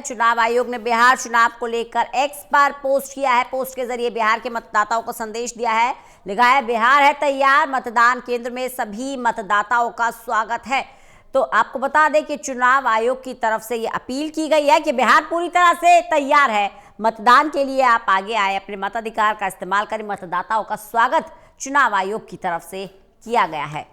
चुनाव आयोग ने बिहार चुनाव को लेकर एक्स पर पोस्ट किया है। पोस्ट के जरिए बिहार के मतदाताओं को संदेश दिया है। लिखा है, बिहार है तैयार, मतदान केंद्र में सभी मतदाताओं का स्वागत है। तो आपको बता दें कि चुनाव आयोग की तरफ से ये अपील की गई है कि बिहार पूरी तरह से तैयार है मतदान के लिए। आप आगे आए, अपने मताधिकार का इस्तेमाल करें। मतदाताओं का स्वागत चुनाव आयोग की तरफ से किया गया है।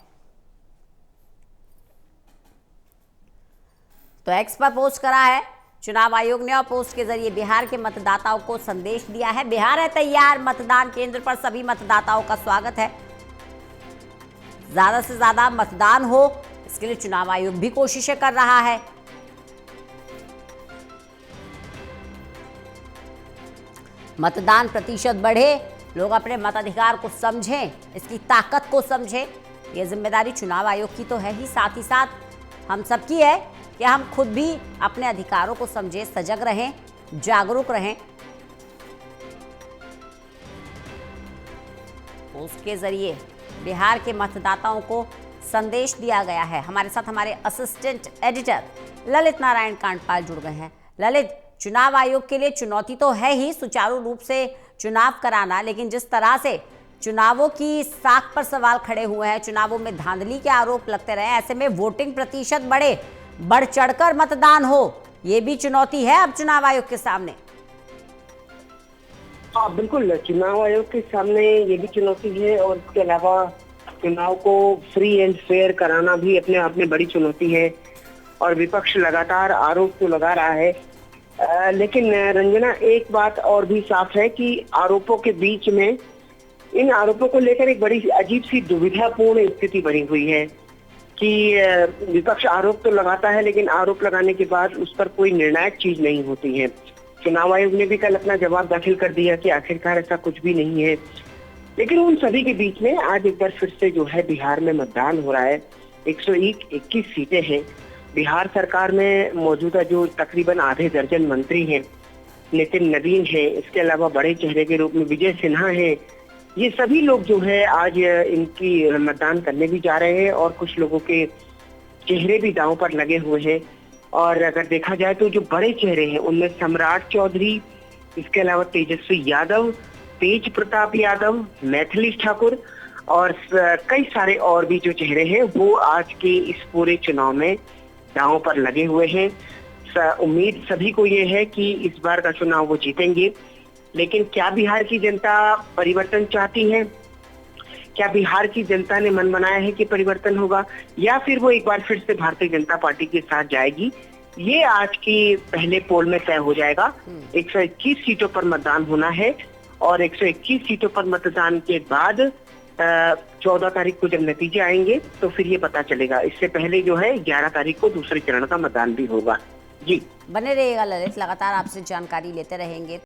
तो एक्स पर पोस्ट करा है चुनाव आयोग ने और पोस्ट के जरिए बिहार के मतदाताओं को संदेश दिया है। बिहार है तैयार, मतदान केंद्र पर सभी मतदाताओं का स्वागत है। ज्यादा से ज्यादा मतदान हो, इसके लिए चुनाव आयोग भी कोशिशें कर रहा है। मतदान प्रतिशत बढ़े, लोग अपने मताधिकार को समझें, इसकी ताकत को समझें। ये जिम्मेदारी चुनाव आयोग की तो है ही, साथ ही साथ हम सबकी है कि हम खुद भी अपने अधिकारों को समझें, सजग रहें, जागरूक रहें। पोस्ट के जरिए बिहार के मतदाताओं को संदेश दिया गया है। हमारे साथ हमारे असिस्टेंट एडिटर ललित नारायण कांडपाल जुड़ गए हैं। ललित, चुनाव आयोग के लिए चुनौती तो है ही सुचारू रूप से चुनाव कराना, लेकिन जिस तरह से चुनावों की साख पर सवाल खड़े हुए हैं, चुनावों में धांधली के आरोप लगते रहे, ऐसे में वोटिंग प्रतिशत बढ़े, बढ़ चढ़कर मतदान हो, ये भी चुनौती है अब चुनाव आयोग के सामने। हाँ बिल्कुल, चुनाव आयोग के सामने ये भी चुनौती है और इसके अलावा चुनाव को फ्री एंड फेयर कराना भी अपने आप में बड़ी चुनौती है। और विपक्ष लगातार आरोप तो लगा रहा है, लेकिन रंजना, एक बात और भी साफ है कि आरोपों के बीच में इन आरोपों को लेकर एक बड़ी अजीब सी दुविधापूर्ण स्थिति बनी हुई है कि विपक्ष आरोप तो लगाता है, लेकिन आरोप लगाने के बाद उस पर कोई निर्णायक चीज नहीं होती है। चुनाव आयोग ने भी कल अपना जवाब दाखिल कर दिया कि आखिरकार ऐसा कुछ भी नहीं है। लेकिन उन सभी के बीच में आज एक बार फिर से जो है बिहार में मतदान हो रहा है। 121 सीटें हैं। बिहार सरकार में मौजूदा जो तकरीबन आधे दर्जन मंत्री हैं, नितिन नवीन है, इसके अलावा बड़े चेहरे के रूप में विजय सिन्हा है, ये सभी लोग जो है आज इनकी मतदान करने भी जा रहे हैं और कुछ लोगों के चेहरे भी दांव पर लगे हुए हैं। और अगर देखा जाए तो जो बड़े चेहरे हैं उनमें सम्राट चौधरी, इसके अलावा तेजस्वी यादव, तेज प्रताप यादव, मैथिली ठाकुर और कई सारे और भी जो चेहरे हैं वो आज के इस पूरे चुनाव में दांव पर लगे हुए हैं। उम्मीद सभी को ये है कि इस बार का चुनाव वो जीतेंगे। लेकिन क्या बिहार की जनता परिवर्तन चाहती है? क्या बिहार की जनता ने मन बनाया है कि परिवर्तन होगा, या फिर वो एक बार फिर से भारतीय जनता पार्टी के साथ जाएगी? ये आज की पहले पोल में तय हो जाएगा। 121 सीटों पर मतदान होना है और 121 सीटों पर मतदान के बाद 14 तारीख को जब नतीजे आएंगे तो फिर ये पता चलेगा। इससे पहले जो है 11 तारीख को दूसरे चरण का मतदान भी होगा। जी, बने रहिएगा ललित, लगातार आपसे जानकारी लेते रहेंगे।